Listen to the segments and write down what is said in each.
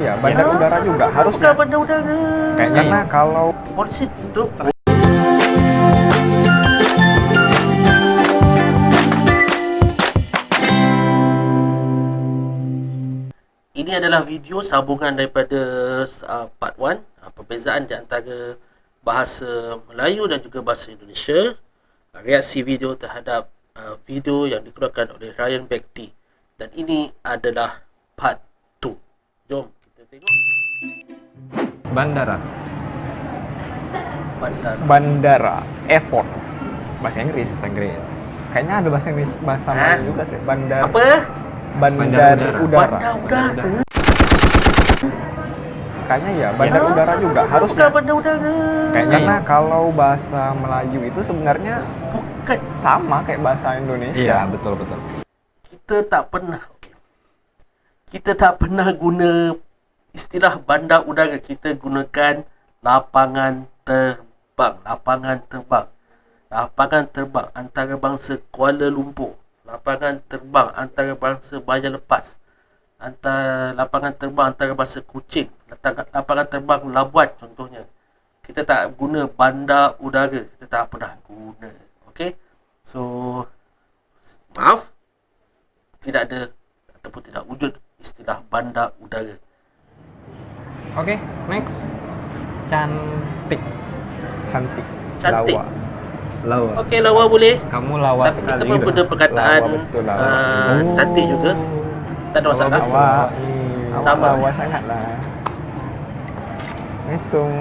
Ya, bandar udara juga harusnya. Bukan bandar udara. Kayaknya karena kalau Polisi hidup. Ini adalah video sambungan daripada part 1, perbezaan di antara bahasa Melayu dan juga bahasa Indonesia. Reaksi video terhadap video yang dikeluarkan oleh Ryan Bekti. Dan ini adalah part 2. Jom kita tengok. bandara, Bandara. airport, bahasa Inggris. Kayaknya ada bahasa Inggris, bahasa Melayu juga sih. Bandar. Apa? Bandar udara. Bandar udara. Kayaknya ya, bandar udara juga harusnya. Bukan bandar udara. Kayaknya karena kalau bahasa Melayu itu sebenarnya Bukan. sama kayak bahasa Indonesia. Iya, betul. Kita tak pernah guna istilah bandar udara. Kita gunakan lapangan terbang. Lapangan terbang antarabangsa Kuala Lumpur. Lapangan terbang antarabangsa Bayan Lepas. Lapangan terbang antarabangsa Kuching. Lapangan terbang Labuan contohnya. Kita tak guna bandar udara. Kita tak pernah guna. Okey. So, maaf. Tidak ada ataupun tidak wujud istilah bandar udara. Oke, next. Cantik. Cantik. Lawa. Okey, lawa boleh. Kamu lawa Tapi kita sekali pun gitu. guna perkataan Lawa, betul, lawa. cantik juga. Tak ada masalah. Awak Sama. lawa sangat lah. Ngestung.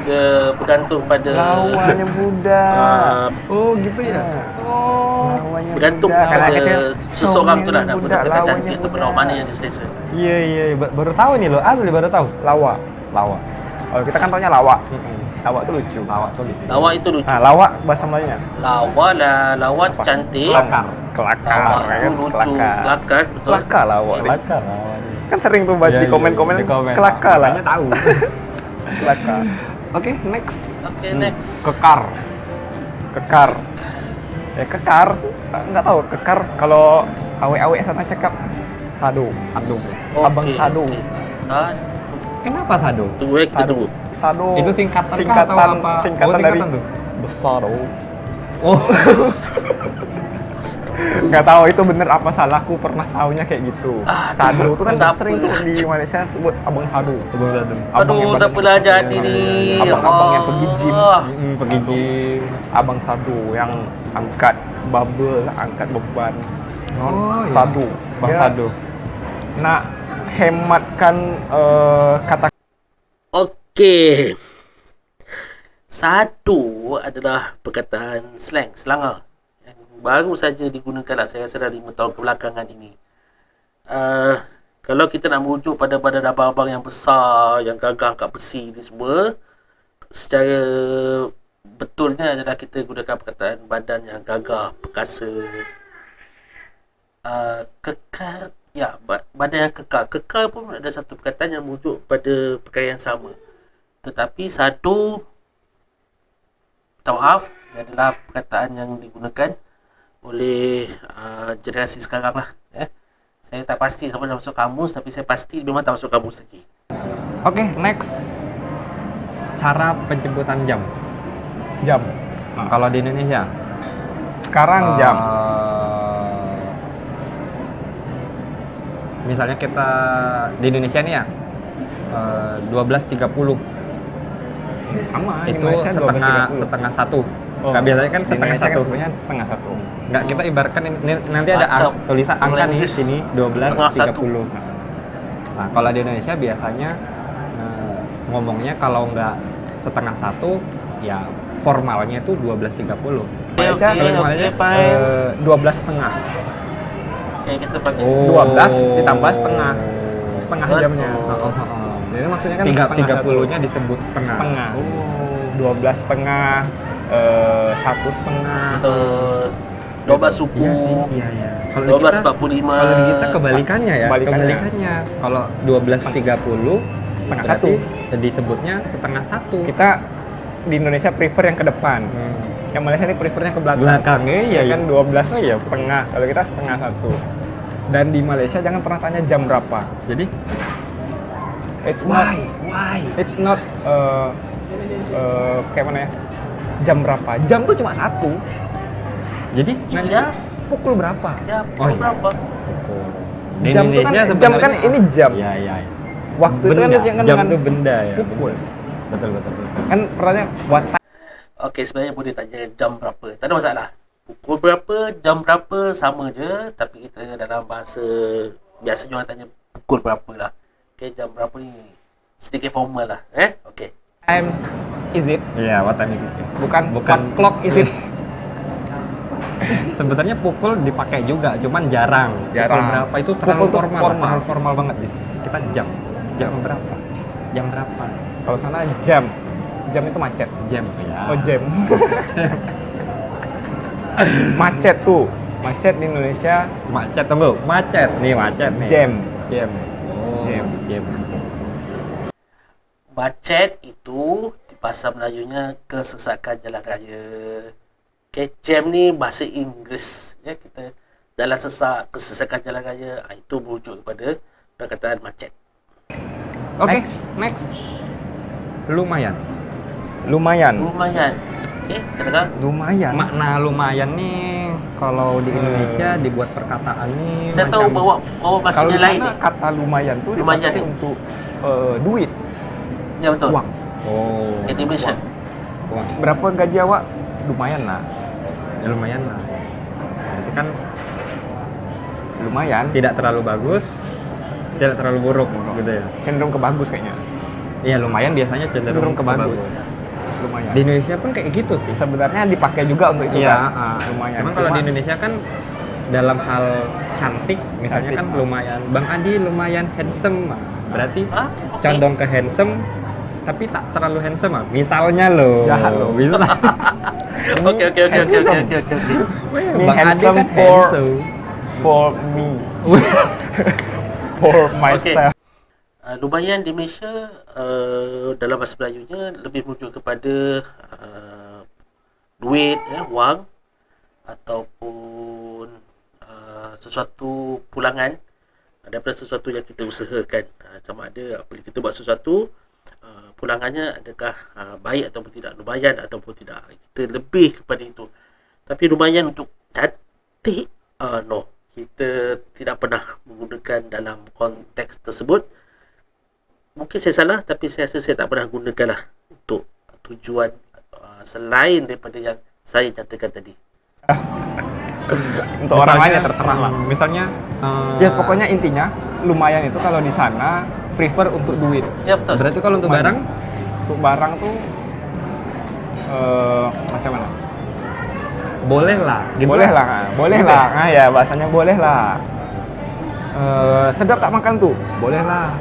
Dia bergantung pada Lawanya budak. Oh, gitu ya. Oh. Lawanya bergantung budak. Kanak pada kecil, seseorang tu lah nak budak, gunakan lawanya cantik tu budak. mana yang diselesa. Iya, baru tahu nih lo. Asli baru tahu. Lawa. Lawa. Oh, kita kan taunya lawak. Lawak tuh lucu. Lawak tuh gitu. Lawa itu lucu. Nah, lawak bahasa Melayunya. Lawa lah, lawa tu cantik. Kelakar. Kelakar. Lawa kan? tu lucu. Kelakar, betul. Kelakar lawak. Kelakar lawa. Kan sering tuh baca di komen-komen. Kelakar lah. Makanya tahu. Kelakar. Oke, next. Okey, next. Kekar. Kekar. Ya kekar. Enggak tahu kekar kalau awek-awek sana cakap sado. Abang sado. Okey. Sado. Kenapa sado? Tunggu kita Sado. tunggu. Sado. Itu singkatan kah atau apa? Singkatan Oh, dari singkatan tuh. besar. Oh. Nggak tahu itu bener apa salah, aku pernah taunya kayak gitu. Sado itu kan siapa? sering tuh di Malaysia sebut abang sado. Abang sado. Aduh, siapa lah jadi ni? Abang-abang yang pergi gym. Pergi gym. Abang sado yang angkat barbel, angkat beban. Oh, iya. Sado. Bang Dia sado. nak hematkan kata Okey. Sado adalah perkataan slang, selanga yang baru saja digunakan lah, saya rasa dah 5 tahun kebelakangan ini. Kalau kita nak merujuk pada badan abang-abang yang besar, yang gagah angkat besi ni semua, secara betulnya adalah kita gunakan perkataan badan yang gagah, perkasa, kekar. Ya, badan yang kekar. Kekar pun ada satu perkataan yang merujuk pada perkara yang sama. Tetapi sado, minta maaf, ia adalah perkataan yang digunakan oleh generasi sekarang lah. Saya tak pasti sama dah masuk kamus, tapi saya pasti memang tak masuk kamus lagi. Oke, next. Cara penjemputan jam. jam. Kalau di Indonesia Sekarang jam. Misalnya kita di Indonesia nih ya, 12.30 Sama di itu Malaysia 12.30. setengah satu. Oh, Nggak, biasanya kan di setengah Indonesia kan satu. sebenarnya setengah satu. Nggak, kita ibaratkan ini nanti ada Macam tulisan angka nih Inggris, sini setengah satu. 12.30. Nah, kalau di Indonesia biasanya ngomongnya kalau nggak setengah satu ya formalnya itu 12.30. Malaysia Okey, fine. 12 setengah. Okey, kita pakai 12 ditambah setengah Betul. jamnya. Jadi maksudnya kan setengah 30-nya disebut setengah. setengah. 12 setengah, 1 setengah. 12 suku. Iya. Kalau 12.45. Kalau di kita kebalikannya ya. Kebalikannya. Kalau 12.30 Setengah berarti satu. disebutnya setengah satu. Kita di Indonesia prefer yang ke depan. Yang Malaysia ini prefernya ke belakang. Belakang, iya. Kan 12 Oh, iya. setengah. Kalau kita setengah satu. Dan di Malaysia jangan pernah tanya jam berapa. Jadi It's not why? it's not kayak mana ya? Jam berapa? Jam tuh cuma satu. Jadi Ya, Pukul berapa? ya, Oh, iya. berapa? Di Jam tuh kan- Indonesia jam kan sebenarnya- ini jam. Iya, iya. Waktu itu kan Benda. yang Jam dengan itu benda ya. pukul. Betul, betul, betul. Kan pernahnya what time? Okey, sebenarnya boleh tanya jam berapa. Tak ada masalah. Pukul berapa, jam berapa, sama je. Tapi kita dalam bahasa biasanya orang tanya pukul berapa lah. Okey, jam berapa ni sedikit formal lah. Okey. Time is it? Iya, what time is it? Bukan Bukan. what clock is it? Sebenarnya pukul dipakai juga, cuman jarang. Jarang. Pukul berapa itu terlalu Pukul tuh formal, formal. terlalu formal banget di sini. Kita jam. Jam berapa? Jam berapa? Kalau sana jam. Jam itu macet. Jam ya. Oh, jam. Macet tuh. Macet di Indonesia Macet tunggu, macet. Nih macet nih. jam. Jam. Oh, Jam. Jam. Macet itu di bahasa Melayunya kesesakan jalan raya. Okay, jam ni bahasa Inggeris. Ya, kita dalam kesesakan jalan raya, itu merujuk kepada perkataan macet. Oke, Next. next. Lumayan. Lumayan. Lumayan. Okay, kita dengar. Lumayan. Makna lumayan nih kalau di Indonesia dibuat perkataan nih. Saya tahu bawa Kalau maksudnya di lain sana ni. kata lumayan tuh Lumayan dipakai ni. untuk duit, Ya betul. uang. Oh. Okay, di Malaysia. Wah, Berapa gaji awak? Lumayan lah. ya lumayan lah. Berarti kan Lumayan. tidak terlalu bagus, tidak terlalu buruk gitu ya. Cenderung ke bagus kayaknya. Iya, lumayan biasanya cenderung Cenderung ke bagus. bagus. Lumayan. Di Indonesia pun kayak gitu sih. Sebenarnya dipakai juga untuk itu Iya, kan. Lumayan. Cuman kalau di Indonesia kan dalam hal cantik, misalnya Cantik. kan lumayan. Bang Adi lumayan handsome, berarti Ah, okey. condong ke handsome, tapi tak terlalu handsome. Misalnya loh, Jahat loh. bisa. Okey. handsome. Ini Bang Adi handsome kan for- handsome. For me, for myself. Lumayan di Malaysia dalam bahasa Melayunya lebih merujuk kepada duit, wang ataupun sesuatu pulangan daripada sesuatu yang kita usahakan. Sama ada apabila kita buat sesuatu, pulangannya adakah baik ataupun tidak, lumayan ataupun tidak. Kita lebih kepada itu. Tapi lumayan untuk cantik, no. Kita tidak pernah menggunakan dalam konteks tersebut. Mungkin saya salah, tapi saya rasa saya tak pernah gunakan lah untuk tujuan selain daripada yang saya nyatakan tadi. Untuk orang lain ya terserah lah. Misalnya, Ya pokoknya intinya lumayan itu kalau di sana prefer untuk duit. Ya betul. berarti kalau untuk barang, Untuk barang tuh macam mana? boleh lah. Gitu Boleh lah, boleh lah. Nah, ya bahasanya boleh lah. Sedap tak makan tuh? Boleh lah.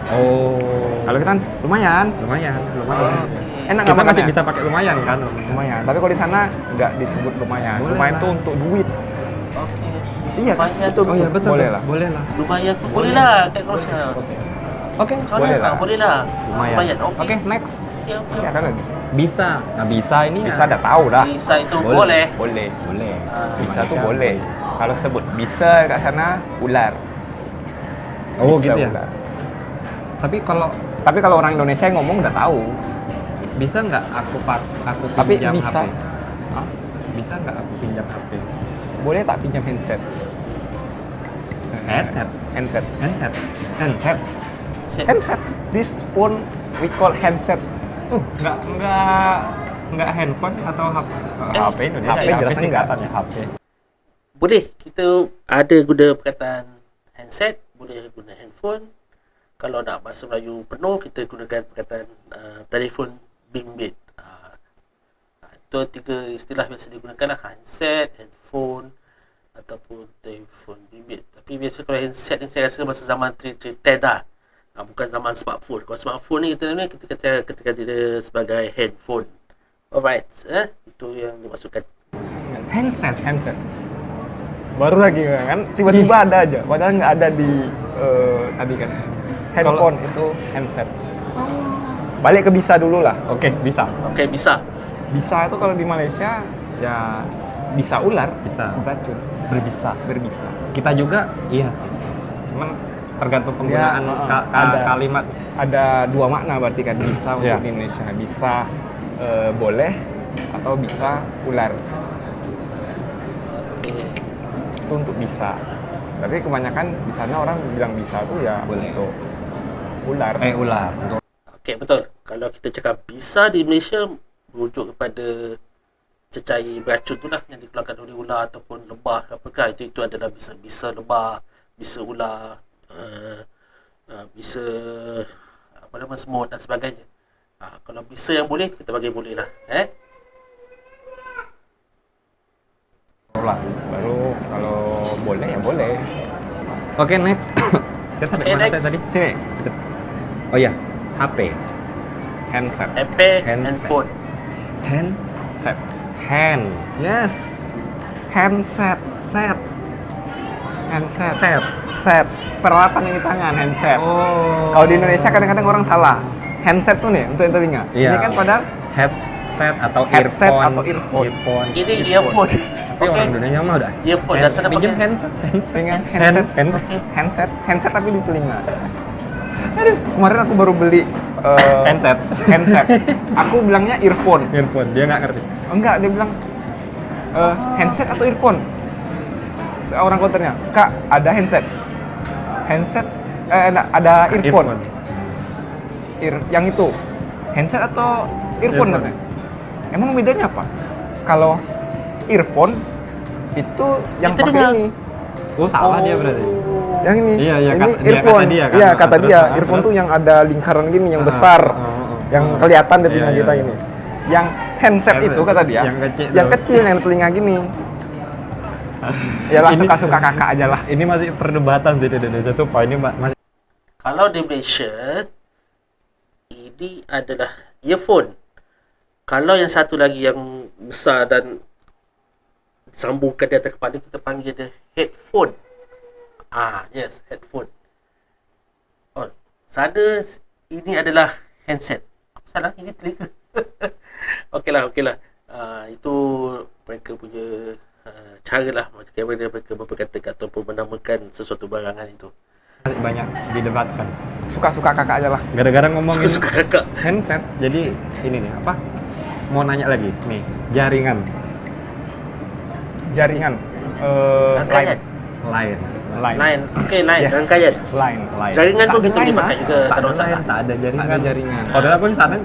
Oh, Kalau kita kan lumayan, lumayan. Okey. enak Kita nggak masih makannya? bisa pakai lumayan kan? Lumayan. Tapi kalau di sana nggak disebut lumayan. Boleh Lumayan lah. tuh untuk duit. Okey. Iya, Lumayan betul, tu- Oh iya betul. Boleh lah. Boleh lah. Lumayan tu boleh lah kat Rochelle. Oke. Macam Boleh mana? lah. Boleh lah. Lumayan. Lumayan. Oke, Okey. next. Ya, Masih ada lagi. Bisa. Nah, bisa ini Bisa ya. dah tahu dah. Bisa itu Boleh. boleh. Boleh. Boleh. Bisa tuh boleh. Kalau sebut bisa kat sana ular. Oh Bisa gitu ya. ular. Tapi Tapi kalau orang Indonesia yang ngomong udah tahu. bisa nggak aku Tapi pinjam bisa. HP? Hah? Bisa nggak aku pinjam HP? Boleh tak pinjam handset? Headset. Handset. Handset. Handset. Set. Handset. This phone we call handset. Nggak handphone atau HP? HP Indonesia. HP Ya, jelas HP singkatan ya HP. Boleh kita ada guna perkataan handset, boleh guna handphone. Kalau nak bahasa Melayu penuh, kita gunakan perkataan telefon bimbit. Itu tiga istilah biasa digunakan lah. Handset, handphone ataupun telefon bimbit. Tapi biasa kalau handset ni saya rasa masa zaman 3310 dah. Bukan zaman smartphone. Kalau smartphone ni kita katakan dia sebagai handphone. Alright, itu yang dimaksudkan. Handset. Baru lagi kan tiba-tiba ada aja. Padahal nggak ada di tadi kan. Handphone itu handset. Balik ke bisa dulu lah. Oke, bisa. Okey, bisa. Bisa itu kalau di Malaysia ya bisa ular, Bisa. beracun. berbisa. berbisa. Kita juga iya sih. Cuman tergantung penggunaan kalimat. Ada dua makna berarti kan bisa untuk Iya. di Indonesia. Bisa boleh atau bisa ular. Oke. Itu untuk bisa. Tapi kebanyakan di sana orang bilang bisa tuh ya Boleh. untuk ular. Ular. Okey, betul. Kalau kita cakap bisa di Malaysia merujuk kepada cecair beracun tu lah yang dikeluarkan oleh ular ataupun lebah ke apakah, itu adalah bisa. Bisa lebah, bisa ular, bisa apa nama semut dan sebagainya. Kalau bisa yang boleh, kita bagi boleh lah. Ular. Baru kalau boleh ya boleh. Oke, next. Kita Oke, mana next. tadi? Sini, Oh iya, HP. handset. HP, Handset. handphone. Handset. Hand. Yes. Handset, set. Handset. Set. Set. Peralatan di tangan, handset. Oh. Kalau di Indonesia kadang-kadang orang salah. Handset tuh nih untuk yang telinga. Iya. Ini kan padahal headset atau Headset earphone. atau earphone. Ini earphone. Tapi orang Indonesia mah udah. Earphone, dasarnya Pinjam pakai- handset. telinga Handset. handset. Oke. Handset tapi di telinga. Aduh, kemarin aku baru beli Handset. handset. Aku bilangnya earphone. Earphone. Dia nggak ngerti. Enggak, dia bilang handset atau earphone. Orang konternya, Kak, ada handset. Handset ada earphone. Yang itu handset atau earphone Earphone. katanya. Emang bedanya apa? Kalau earphone itu yang Itu pakai dengar. ini. Oh, salah dia berarti. Yang ini. Iya, iya, Ini kata earphone. dia kan. Iya, kata Terus, dia. terus. Earphone tuh yang ada lingkaran gini, yang besar. Yang kelihatan di telinga Iya, kita iya, ini. Yang handset Handset. itu kata dia. Yang kecil Yang tuh. kecil yang di telinga gini. Ya lah, suka-suka kakak aja lah. Ini masih perdebatan sih di Indonesia tuh, Pak. Ini masih Kalau di Malaysia, ini adalah earphone. Kalau yang satu lagi yang besar dan sambungkan di atas kepala, kita panggil dia headphone. Yes, headphone. Oh, sana ini adalah handset. Apa salah? Ini telinga. Okeylah. Itu mereka punya cara lah macam mana mereka berkata ataupun menamakan sesuatu barangan itu. banyak didebatkan. Suka-suka kakak aja lah. Gara-gara ngomongin Suka-suka kakak. handset, jadi ini nih apa? Mau nanya lagi nih, jaringan Jaringan. Rangkaian. lain. Line. Okey, line. Yes. Rangkaian. Line. Jaringan Tak pun ada kita boleh line, pakai ah. juga, tak ada masalah. Tak ada jaringan. Tak ada jaringan. Padahal aku di sana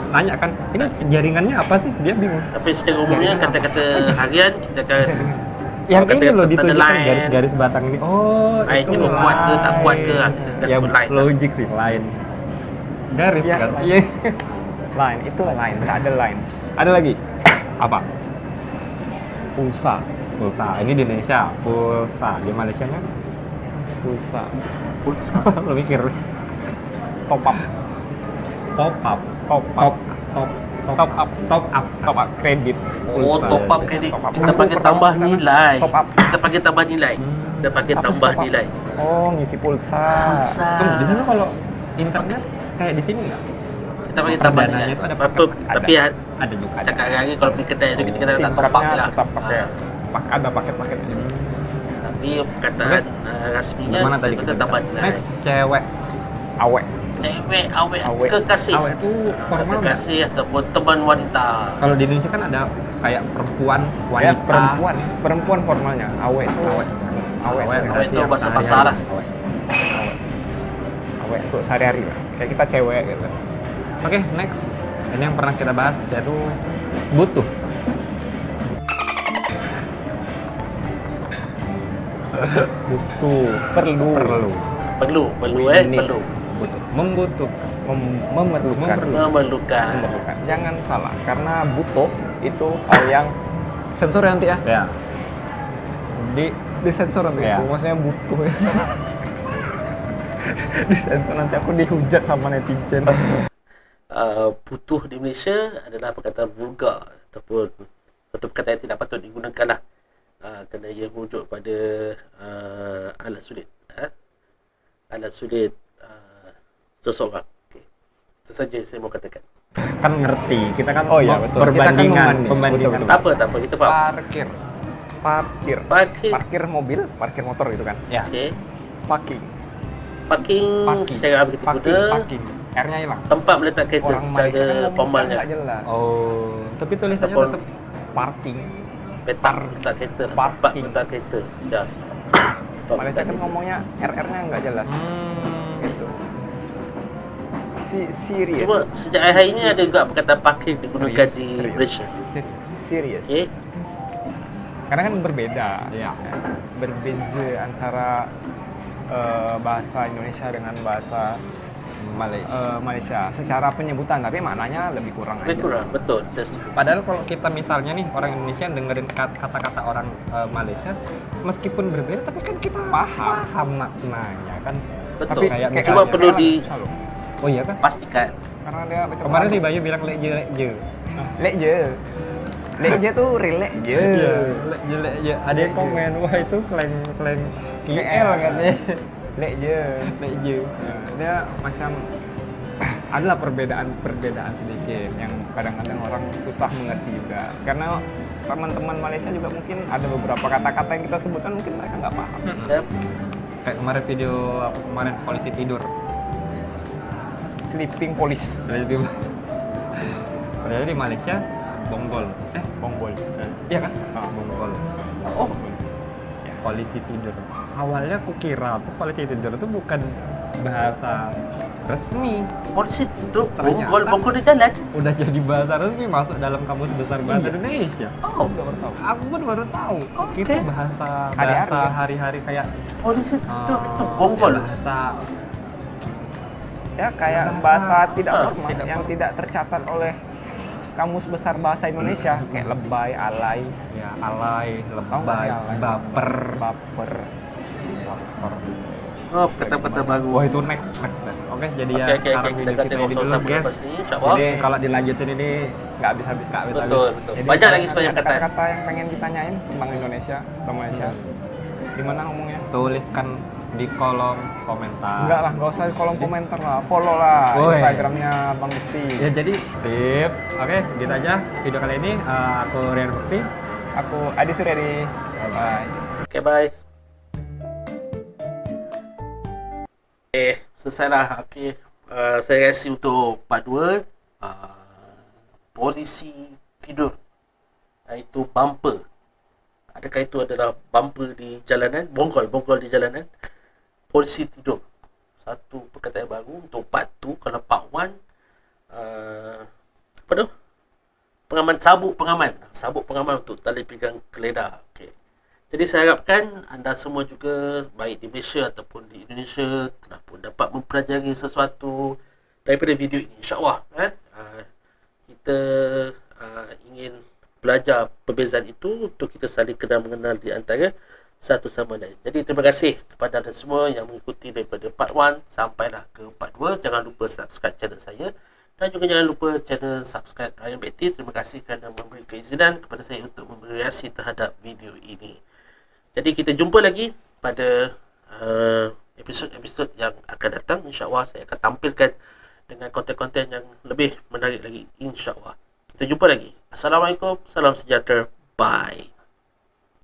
nanya kan, ini jaringannya apa sih? Dia bingung. Tapi secara umumnya kata-kata harian kita akan Yang kata- ini loh kata ditunjukkan line. garis-garis batang ini. Oh, Ini kok kuat ke tak kuat ke, kita Ya sebut line. logik sih, line. Garis Iya, kan? iya. Line, itu line, tak ada line. Ada lagi. Apa? Pulsa. Pulsa. Ini di Indonesia, pulsa. Di Malaysia nya Pulsa. Pulsa. lo mikir. Top up. Top up. Top Top up. top Top up. top up. Top up kredit. Oh, Pulsa. top up kredit. Top up. Kita Aku panggil pertama tambah kali nilai. top up. Kita panggil tambah nilai. Kita panggil Apa tambah top up? nilai. Oh, ngisi pulsa. Pulsa. Tunggu, di sana kalau internet kayak di sini nggak? Kita panggil tambah Perdananya nilai. itu ada Apa? paket- Tapi ada. Ada juga. cakap hari-hari kalau pergi kedai itu kita kena SIM nak top up cardnya je lah. tetap pakai. Ada paket-paketnya. Tapi perkataan rasminya Mana tadi kita tambah nilai. Next, cewek. Awek. Cewek, awek, Awek. kekasih. Awek itu formal nggak? Kekasih ataupun teman wanita. Kalau di Indonesia kan ada kayak perempuan, Ya, wanita. perempuan formalnya. Awek itu. Awek. Awek. Awek itu yang bahasa sehari-hari. pasar lah. Awek. Awek untuk sehari-hari lah. Kayak kita cewek gitu. Oke, next. Ini yang pernah kita bahas yaitu butuh. Butuh. Perlu. Perlu. Perlu Ini. perlu. Butuh. Membutuh. Memerlukan. Memerlukan. Memerlukan. Jangan salah, karena butuh itu hal yang sensor ya, nanti ya. Ya. Di sensor nanti. Ya. Maksudnya butuh. Di sensor nanti aku dihujat sama netizen. Butuh di Malaysia adalah perkataan vulgar ataupun satu perkataan yang tidak patut digunakan lah. Kerana ia merujuk pada alat sulit. Alat sulit seseorang. Okay. Itu saja saya mau katakan. Kan ngerti. Kita kan Oh iya, betul. Kita kan perbandingan, membanding. pembandingan. Betul, Tak apa, kita faham. Parkir. Parkir. Parkir mobil, parkir motor gitu kan. Ya. Okey. Parking. Parking secara begitu guna. Parking. R-nya hilang. Tempat meletak kereta Orang Malaysia kan secara ngomongnya formalnya. nggak jelas. Oh, tapi tulisannya Ataupun tetap Parking. Petak letak kereta. Tempat Parking. letak kereta. Ya. Tempat Malaysia letak kan kereta. ngomongnya RR-nya nggak jelas. Gitu. Serious. Cuma sejak hari ini ada juga perkataan parking digunakan di Serius. Malaysia. Serious. Okey. Karena kan berbeda. Ya. Berbeza antara bahasa Indonesia dengan bahasa Malaysia. Secara penyebutan, tapi maknanya lebih kurang aja. Lebih kurang, betul. Saya setuju. Padahal kalau kita misalnya nih orang Indonesia dengerin kata-kata orang Malaysia, meskipun berbeda, tapi kan kita paham maknanya kan. Betul. Tapi kayak Cuma misalnya- perlu Oh iya kan? dipastikan. Karena dia baca Kemarin si Bayu bilang lek je. lek je. Lek je tuh relax je. Lek je. Ada yang komen, wah itu klaim KL katanya. Lek je. Lek je. Nah, dia macam adalah perbedaan sedikit yang kadang-kadang orang susah mengerti juga. Karena teman-teman Malaysia juga mungkin ada beberapa kata-kata yang kita sebutkan mungkin mereka nggak paham. Ya. Kayak kemarin video apa kemarin polisi tidur. Sleeping police. Lebih padahal di Malaysia bonggol. Bonggol. Iya kan? Bonggol. Oh, Ya. Polisi tidur. Awalnya aku kira tuh polisi tidur itu bukan bahasa resmi. polisi tidur, Ternyata- bonggol di jalan. Udah jadi bahasa resmi masuk dalam kamus besar bahasa Iya. Indonesia. Oh, Nggak baru tahu. Aku pun baru tahu. Oke. Itu bahasa Hari-hari, bahasa ya? hari-hari kayak polisi tidur itu ya bonggol. bahasa Ya kayak bahasa tidak normal yang tidak tercatat oleh kamus besar bahasa Indonesia kayak lebay, alay, ya alay, Tahu nggak sih lebay, alay? baper. baper. Oh, kata-kata baru. Wah itu next deh. Oke, jadi ya Oke, sekarang kita video ganti kita ini ngobrol dulu sampai guys. lepas ni, insyaAllah. Jadi kalau dilanjutin ini Nggak habis-habis kak. Betul. Jadi Banyak kalau lagi sebanyak ada kata. kata-kata yang pengen ditanyain tentang Indonesia atau Malaysia. Gimana ngomongnya? tuliskan di kolom komentar. Enggak lah, nggak usah di kolom komentar lah. Follow lah Woi. Instagramnya Bang Bukti. Ya jadi sip. Oke, gitu aja video kali ini. Aku Rian Bukti. Aku Adi Suryadi. Bye. Okay, bye. Selesai lah. Okay. Saya rasa untuk part 2 polisi tidur, iaitu bumper. Adakah itu adalah bumper di jalanan, bonggol di jalanan, polisi tidur. Satu perkataan baru untuk part 2. Kalau part 1 apa tu? Sabuk pengaman untuk tali pinggang keledar. Okey. Jadi saya harapkan anda semua juga baik di Malaysia ataupun di Indonesia telah pun dapat mempelajari sesuatu daripada video ini, insya-Allah. Kita ingin belajar perbezaan itu untuk kita saling kenal mengenal di antara satu sama lain. Jadi terima kasih kepada anda semua yang mengikuti daripada part 1 sampailah ke part 2. Jangan lupa subscribe channel saya dan juga jangan lupa channel subscribe Ryan Betty. Terima kasih kerana memberi keizinan kepada saya untuk memberi reaksi terhadap video ini. Jadi kita jumpa lagi pada episod-episod yang akan datang. InsyaAllah saya akan tampilkan dengan konten-konten yang lebih menarik lagi, insyaAllah. Kita jumpa lagi. Assalamualaikum, salam sejahtera, bye.